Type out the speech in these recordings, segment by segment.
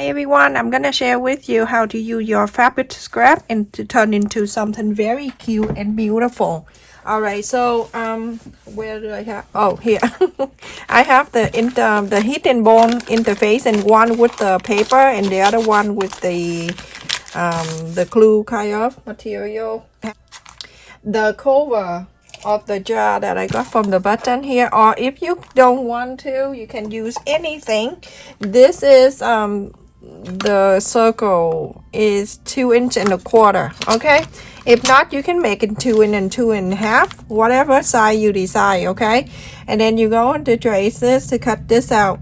everyone, I'm gonna share with you how to use your fabric scrap and to turn into something very cute and beautiful. Alright, so where do I have? Oh, here. I have the heat and bone interface, and one with the paper and the other one with the glue kind of material. The cover of the jar that I got from the button here, or if you don't want to, you can use anything. This is the circle is 2.25 inches, okay? If not, you can make it 2 inch and 2.5, whatever size you decide, okay? And then you go into trace this to cut this out.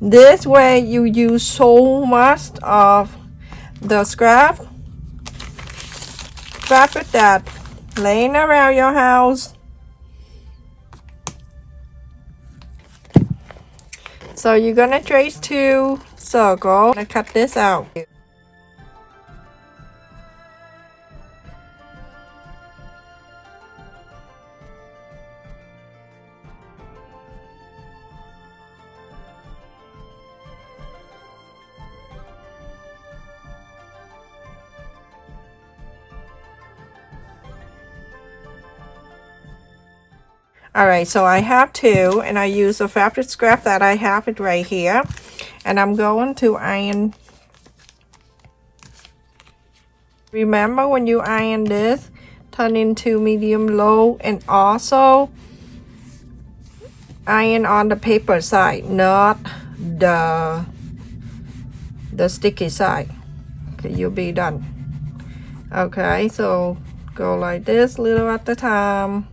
This way you use so much of the scrap fabric that laying around your house. So you're gonna trace 2 circles and cut this out. Alright, so I have 2, and I use a fabric scrap that I have it right here, and I'm going to iron. Remember, when you iron this, turn into medium low, and also iron on the paper side, not the sticky side. Okay, you'll be done. Okay, so go like this, little at a time.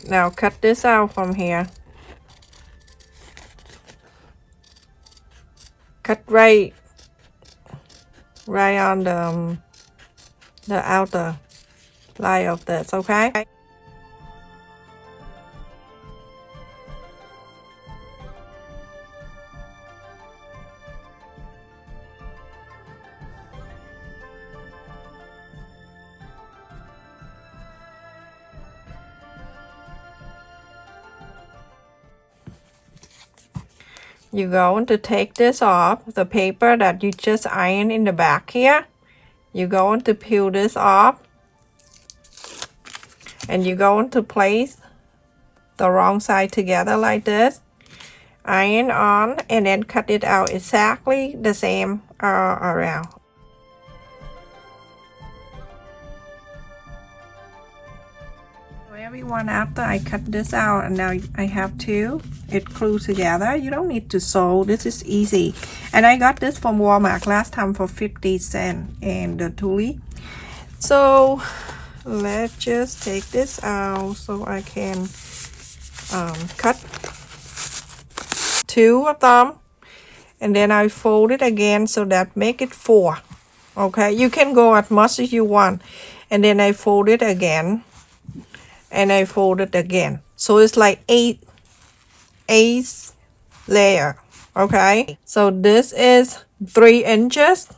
Now cut this out from here. Cut right on the outer line of this, okay? You're going to take this off, the paper that you just ironed in the back here. You're going to peel this off, and you're going to place the wrong side together like this. Iron on, and then cut it out exactly the same around. Everyone, after I cut this out, and now I have 2, it glued together. You don't need to sew, this is easy. And I got this from Walmart last time for 50 cents and the tulle. So let's just take this out so I can cut 2 of them, and then I fold it again so that make it 4. Okay, you can go as much as you want, and then I fold it again, and I fold it again, so it's like 8 layer. Okay, so this is 3 inches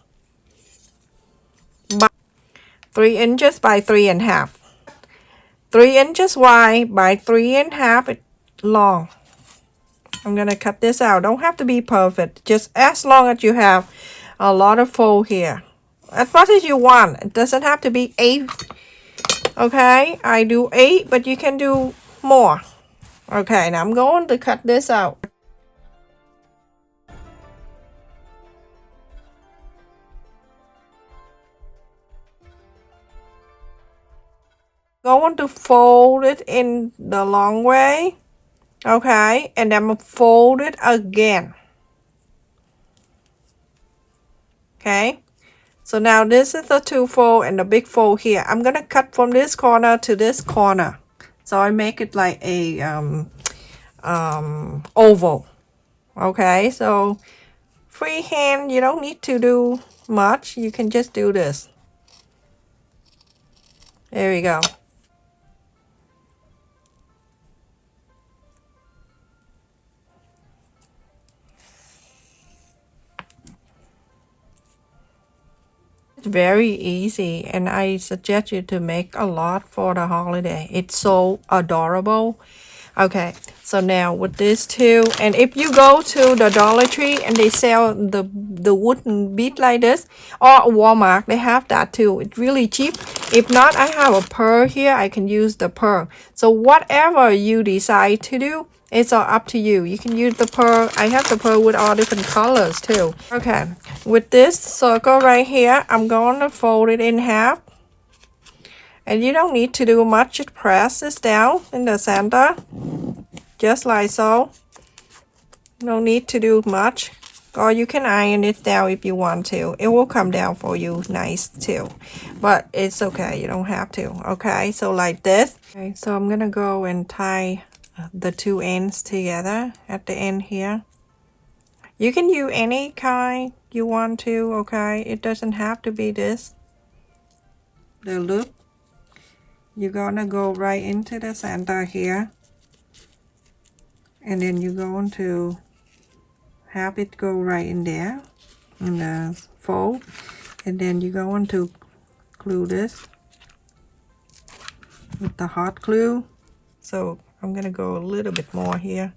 by 3.5. 3 inches wide by 3.5 long. I'm gonna cut this out. Don't have to be perfect, just as long as you have a lot of fold here, as much as you want. It doesn't have to be 8. Okay, I do 8, but you can do more. Okay, now I'm going to cut this out. Going to fold it in the long way. Okay, and then fold it again. Okay, so now this is the 2 fold and the big fold here. I'm gonna cut from this corner to this corner, so I make it like a oval. Okay, so freehand, you don't need to do much, you can just do this. There we go. very easy, and I suggest you to make a lot for the holiday. It's so adorable. Okay, so now with this too, and if you go to the Dollar Tree and they sell the wooden bead like this, or Walmart, they have that too. It's really cheap. If not, I have a pearl here. I can use the pearl. So whatever you decide to do, it's all up to you. You can use the pearl. I have the pearl with all different colors too. Okay, with this circle right here, I'm going to fold it in half. And you don't need to do much. Just press this down in the center. Just like so. No need to do much. Or you can iron it down if you want to. It will come down for you nice too. But it's okay. You don't have to. Okay, so like this. Okay, so I'm going to go and tie the two ends together at the end here. You can use any kind you want to, okay? It doesn't have to be this. The loop. You're gonna go right into the center here. And then you're going to have it go right in there. In the fold. And then you're going to glue this with the hot glue. So I'm gonna go a little bit more here.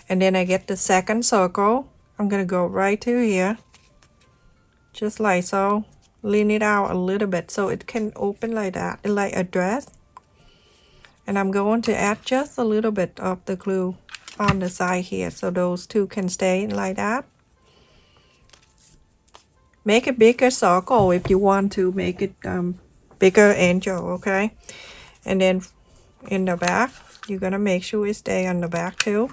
And then I get the second circle. I'm gonna go right to here. Just like so. Lean it out a little bit so it can open like that, like a dress. And I'm going to add just a little bit of the glue on the side here so those two can stay like that. Make a bigger circle if you want to make it bigger angel, okay? And then in the back, you're gonna make sure it stay on the back too.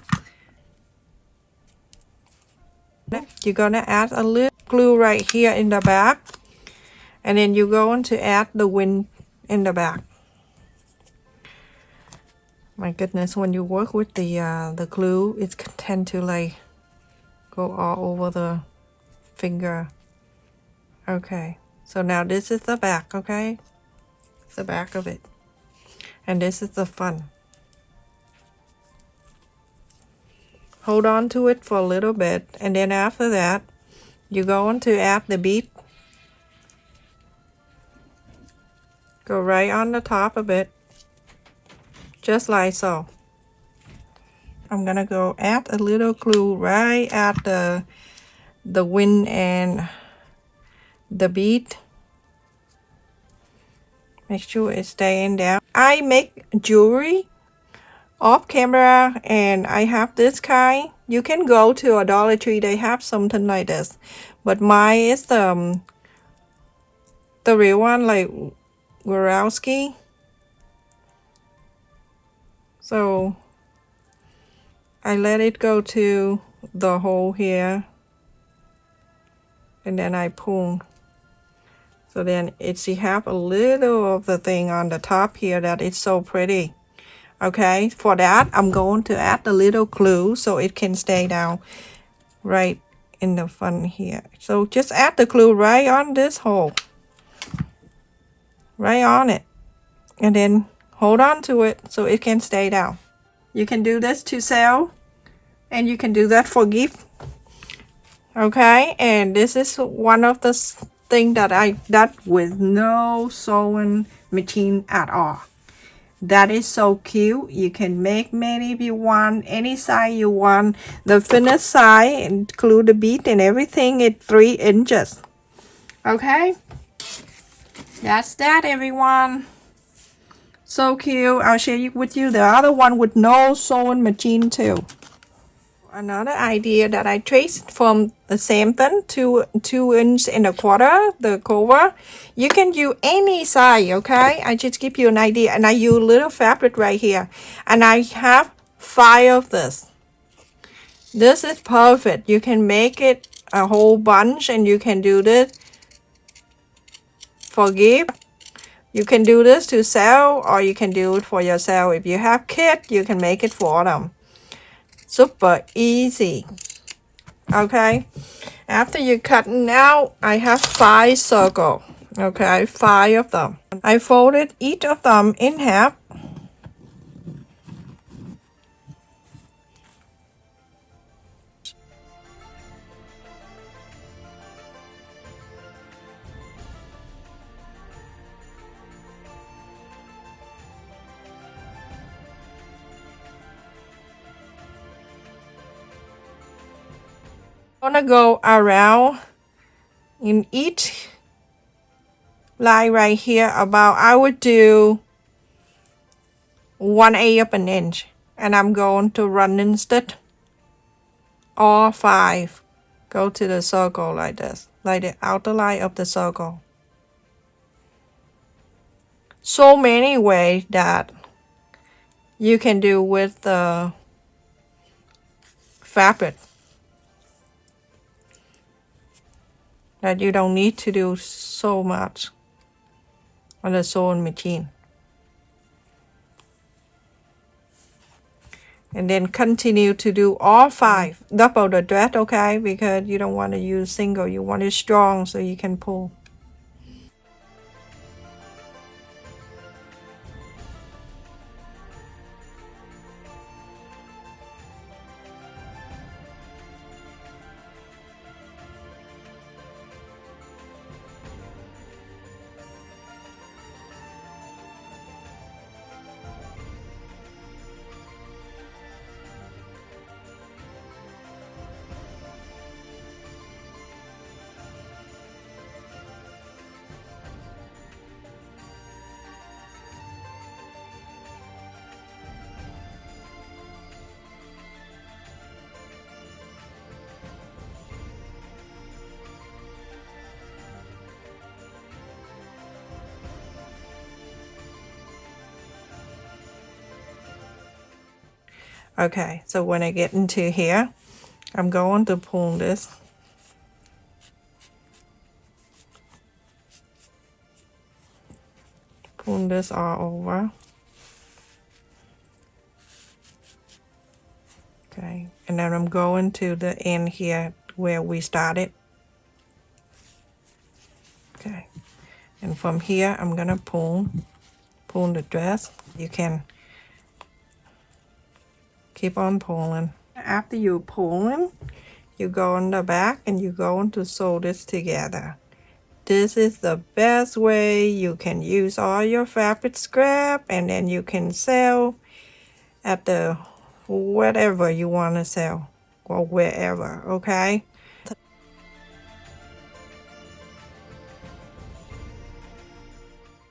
You're gonna add a little glue right here in the back. And then you're going to add the wind in the back. My goodness, when you work with the glue, it can tend to like go all over the finger. Okay, so now this is the back, okay? It's the back of it. And this is the front. Hold on to it for a little bit, and then after that, you're going to add the bead. Go right on the top of it. Just like so. I'm gonna go add a little glue right at the wind and the bead. Make sure it's staying down. I make jewelry off camera, and I have this kind. You can go to a Dollar Tree, they have something like this, but mine is the real one, like Swarovski. So I let it go to the hole here, and then I pull. So then it's you have a little of the thing on the top here that is so pretty. Okay, for that I'm going to add a little glue so it can stay down right in the front here. So just add the glue right on this hole. Right on it. And then hold on to it so it can stay down. You can do this to sell, and you can do that for gift. Okay, and this is one of the things that I did with no sewing machine at all. That is so cute. You can make many if you want, any size you want. The finished size, include the bead and everything, it's 3 inches. Okay, that's that, everyone. So cute. I'll share with you the other one with no sewing machine too. Another idea that I traced from the same thing, 2 inches and a quarter, the cover. You can use any size, okay? I just give you an idea, and I use little fabric right here, and I have 5 of this. This is perfect. You can make it a whole bunch, and you can do this for gift. You can do this to sell, or you can do it for yourself. If you have kids, you can make it for them. Super easy. Okay, after you cutting out, I have 5 circles. Okay, 5 of them. I folded each of them in half. I'm gonna go around in each line right here about, I would do 1/8 of an inch, and I'm going to run instead all 5 go to the circle like this, like the outer line of the circle. So many ways that you can do with the fabric that you don't need to do so much on the sewing machine. And then continue to do all 5. Double the thread, okay? Because you don't want to use single. You want it strong so you can pull. Okay, so when I get into here, I'm going to pull this. Pull this all over. Okay, and then I'm going to the end here where we started. Okay, and from here I'm gonna pull the dress. You can keep on pulling. After you pulling, you go on the back and you're going to sew this together. This is the best way you can use all your fabric scrap, and then you can sell at the whatever you want to sell or wherever, okay?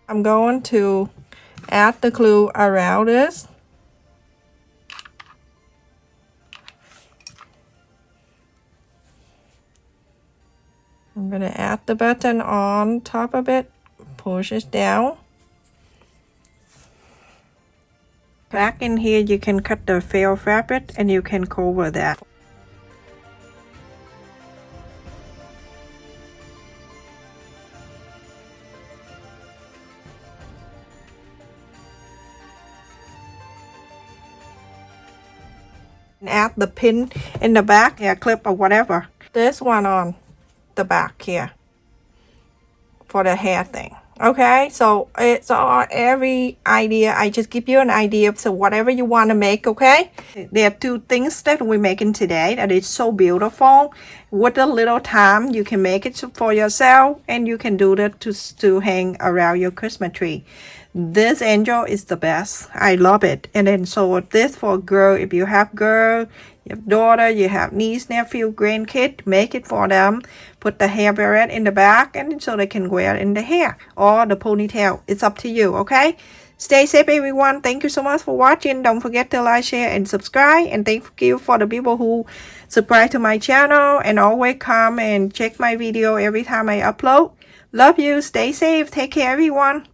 I'm going to add the glue around this. I'm going to add the button on top of it, push it down. Back in here you can cut the fail fabric and you can cover that. And add the pin in the back, hair clip or whatever. This one on the back here for the hair thing. Okay, so it's all every idea. I just give you an idea, so whatever you want to make, okay? There are 2 things that we're making today that is so beautiful. With a little time, you can make it for yourself, and you can do that to hang around your Christmas tree. This angel is the best. I love it. And then so this for girl, if you have girl, you have daughter, you have niece, nephew, grandkid, make it for them. Put the hair barrette in the back, and so they can wear it in the hair or the ponytail. It's up to you, okay? Stay safe, everyone. Thank you so much for watching. Don't forget to like, share, and subscribe. And thank you for the people who subscribe to my channel and always come and check my video every time I upload. Love you. Stay safe. Take care, everyone.